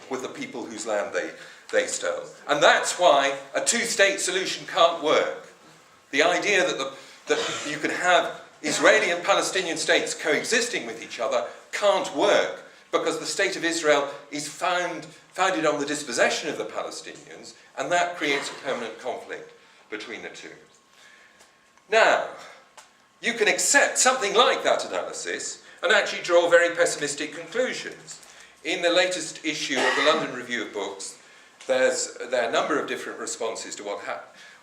with the people whose land they stole. And that's why a two-state solution can't work. The idea that you can have Israeli and Palestinian states coexisting with each other can't work, because the state of Israel is founded on the dispossession of the Palestinians, and that creates a permanent conflict between the two. Now, you can accept something like that analysis and actually draw very pessimistic conclusions. In the latest issue of the London Review of Books, there are a number of different responses to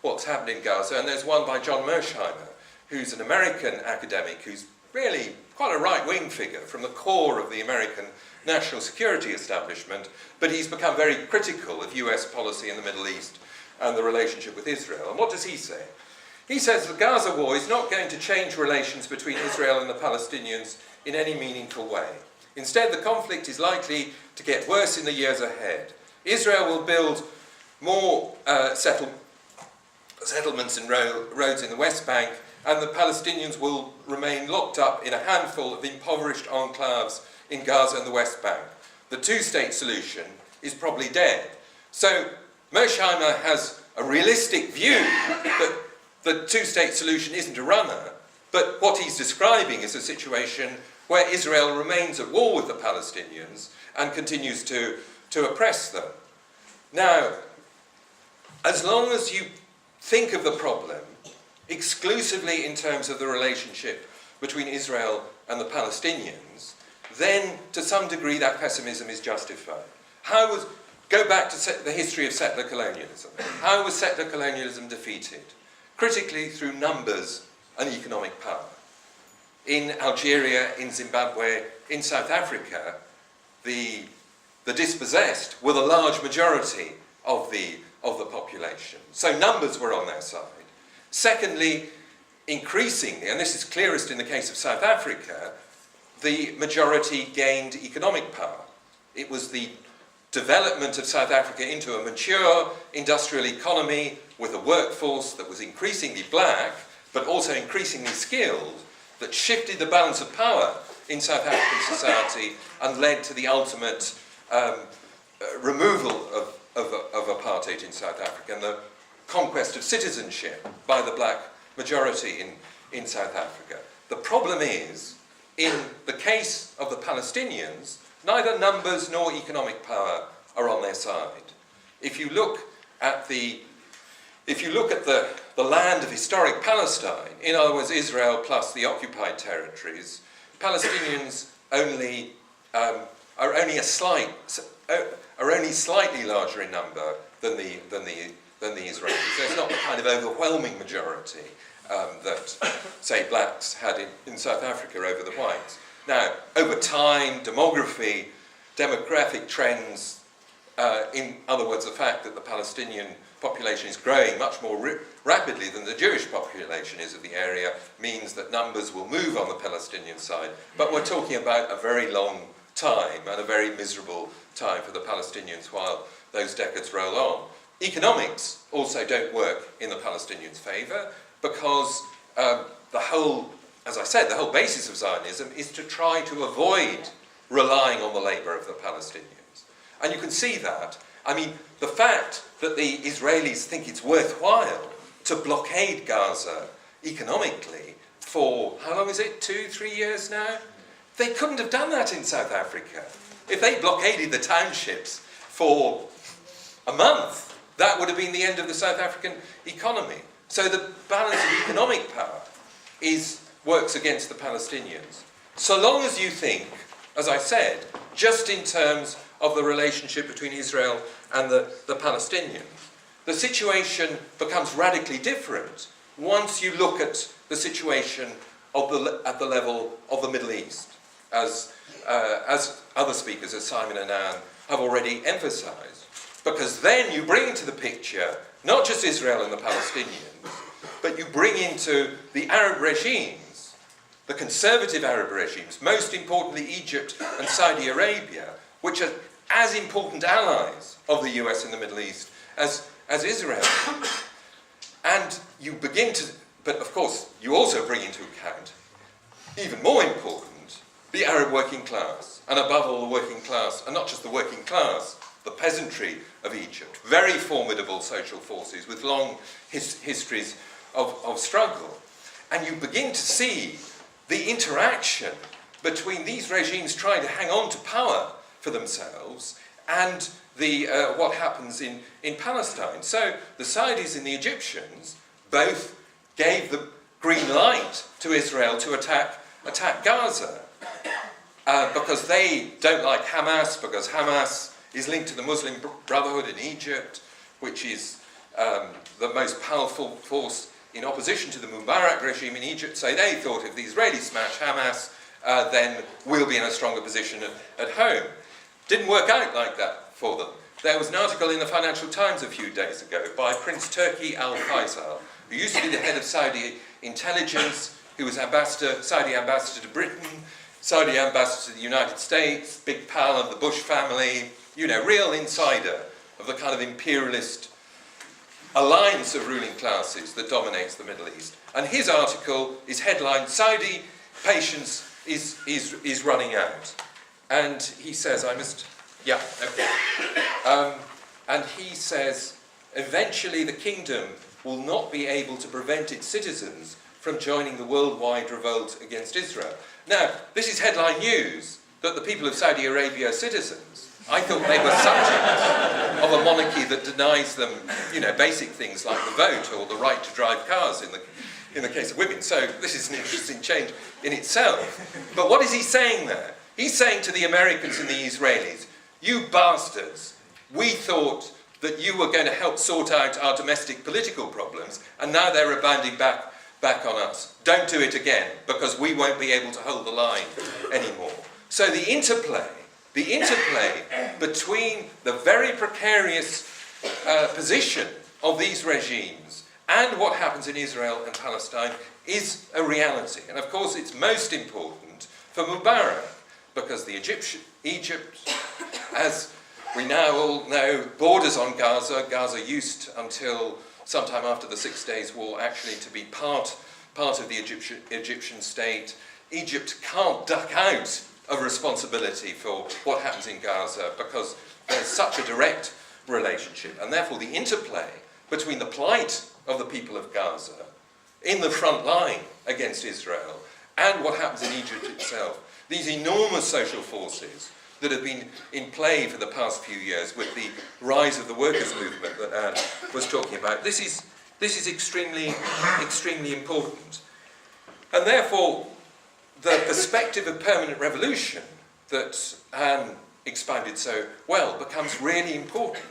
what's happened in Gaza, and there's one by John Mersheimer, who's an American academic who's really quite a right-wing figure from the core of the American national security establishment, but he's become very critical of US policy in the Middle East and the relationship with Israel. And what does he say? He says the Gaza war is not going to change relations between Israel and the Palestinians in any meaningful way. Instead, the conflict is likely to get worse in the years ahead. Israel will build more settlements and roads in the West Bank, and the Palestinians will remain locked up in a handful of impoverished enclaves in Gaza and the West Bank. The two-state solution is probably dead. So Mersheimer has a realistic view that the two-state solution isn't a runner, but what he's describing is a situation where Israel remains at war with the Palestinians and continues to oppress them. Now, as long as you think of the problem exclusively in terms of the relationship between Israel and the Palestinians, then to some degree that pessimism is justified. Go back to the history of settler colonialism. How was settler colonialism defeated? Critically through numbers and economic power. In Algeria, in Zimbabwe, in South Africa, the dispossessed were the large majority of the population. So numbers were on their side. Secondly, increasingly, and this is clearest in the case of South Africa, the majority gained economic power. It was the development of South Africa into a mature industrial economy with a workforce that was increasingly black, but also increasingly skilled, that shifted the balance of power in South African society and led to the ultimate removal of apartheid in South Africa and the conquest of citizenship by the black majority in South Africa. The problem is, in the case of the Palestinians, neither numbers nor economic power are on their side. If you look at the land of historic Palestine, in other words Israel plus the occupied territories, Palestinians are only slightly larger in number than the Israelis. So it's not the kind of overwhelming majority that, say, blacks had in South Africa over the whites. Now, over time, demographic trends, in other words, the fact that the Palestinian population is growing much more rapidly than the Jewish population is of the area, means that numbers will move on the Palestinian side. But we're talking about a very long time and a very miserable time for the Palestinians while those decades roll on. Economics also don't work in the Palestinians' favour, because as I said, the whole basis of Zionism is to try to avoid relying on the labour of the Palestinians. And you can see that. I mean, the fact that the Israelis think it's worthwhile to blockade Gaza economically for, how long is it, 2-3 years now? They couldn't have done that in South Africa. If they blockaded the townships for a month, that would have been the end of the South African economy. So the balance of economic power works against the Palestinians. So long as you think, as I said, just in terms of the relationship between Israel and the Palestinians, the situation becomes radically different once you look at the situation at the level of the Middle East, as other speakers, as Simon and Anne, have already emphasised. Because then you bring into the picture not just Israel and the Palestinians, but you bring into the Arab regimes, the conservative Arab regimes, most importantly Egypt and Saudi Arabia, which are as important allies of the US in the Middle East as Israel. And you begin to, but of course you also bring into account, even more important, the Arab working class, and above all the working class, and not just the working class, peasantry of Egypt, very formidable social forces with long histories of struggle. And you begin to see the interaction between these regimes trying to hang on to power for themselves and what happens in Palestine. So the Saudis and the Egyptians both gave the green light to Israel to attack Gaza because they don't like Hamas, because Hamas is linked to the Muslim Brotherhood in Egypt, which is the most powerful force in opposition to the Mubarak regime in Egypt. So they thought if the Israelis smash Hamas, then we'll be in a stronger position at home. Didn't work out like that for them. There was an article in the Financial Times a few days ago by Prince Turki Al Faisal, who used to be the head of Saudi intelligence, who was Saudi ambassador to Britain, Saudi ambassador to the United States, big pal of the Bush family, you know, real insider of the kind of imperialist alliance of ruling classes that dominates the Middle East. And his article is headlined, "Saudi Patience is running out." And he says, and he says, eventually the kingdom will not be able to prevent its citizens from joining the worldwide revolt against Israel. Now, this is headline news, that the people of Saudi Arabia are citizens. I thought they were subjects of a monarchy that denies them, you know, basic things like the vote or the right to drive cars in the case of women. So this is an interesting change in itself. But what is he saying there? He's saying to the Americans and the Israelis, you bastards, we thought that you were going to help sort out our domestic political problems, and now they're rebounding back on us. Don't do it again, because we won't be able to hold the line anymore. So the interplay between the very precarious position of these regimes and what happens in Israel and Palestine is a reality. And of course it's most important for Mubarak, because Egypt, as we now all know, borders on Gaza. Gaza used, until sometime after the 6 Days War, actually to be part of the Egyptian state. Egypt can't duck out of responsibility for what happens in Gaza because there's such a direct relationship. And therefore the interplay between the plight of the people of Gaza in the front line against Israel and what happens in Egypt itself, these enormous social forces that have been in play for the past few years with the rise of the workers' movement that Anne was talking about, this is extremely important. And therefore, the perspective of permanent revolution that Anne expounded so well becomes really important.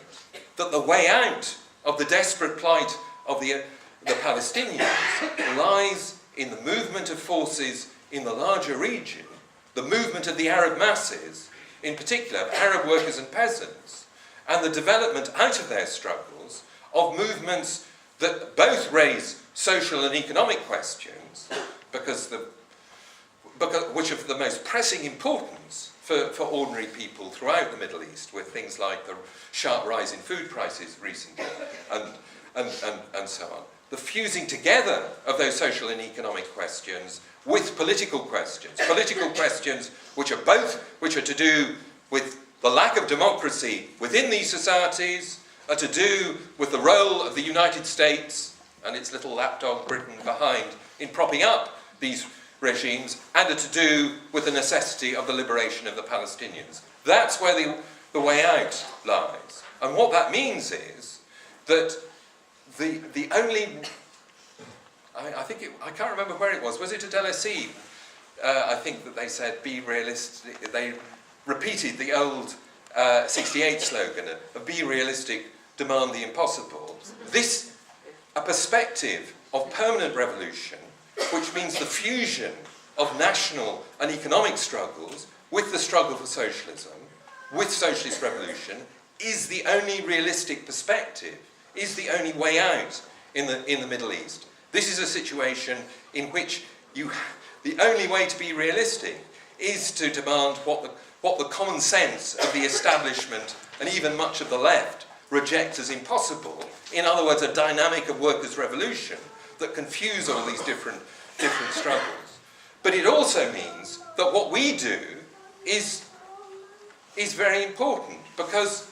That the way out of the desperate plight of the Palestinians lies in the movement of forces in the larger region, the movement of the Arab masses, in particular Arab workers and peasants, and the development out of their struggles of movements that both raise social and economic questions, which are of the most pressing importance for ordinary people throughout the Middle East, with things like the sharp rise in food prices recently, and so on. The fusing together of those social and economic questions with political questions which are to do with the lack of democracy within these societies, are to do with the role of the United States and its little lapdog Britain behind in propping up these regimes, and are to do with the necessity of the liberation of the Palestinians. That's where the way out lies. And what that means is that the only, I can't remember where it was it at LSE? I think that they said, be realistic. They repeated the old 68 slogan of be realistic, demand the impossible. A perspective of permanent revolution, which means the fusion of national and economic struggles with the struggle for socialism, with socialist revolution, is the only realistic perspective, is the only way out in the Middle East. This is a situation in which the only way to be realistic is to demand what the common sense of the establishment and even much of the left rejects as impossible. In other words, a dynamic of workers' revolution that can fuse all these different struggles. But it also means that what we do is very important, because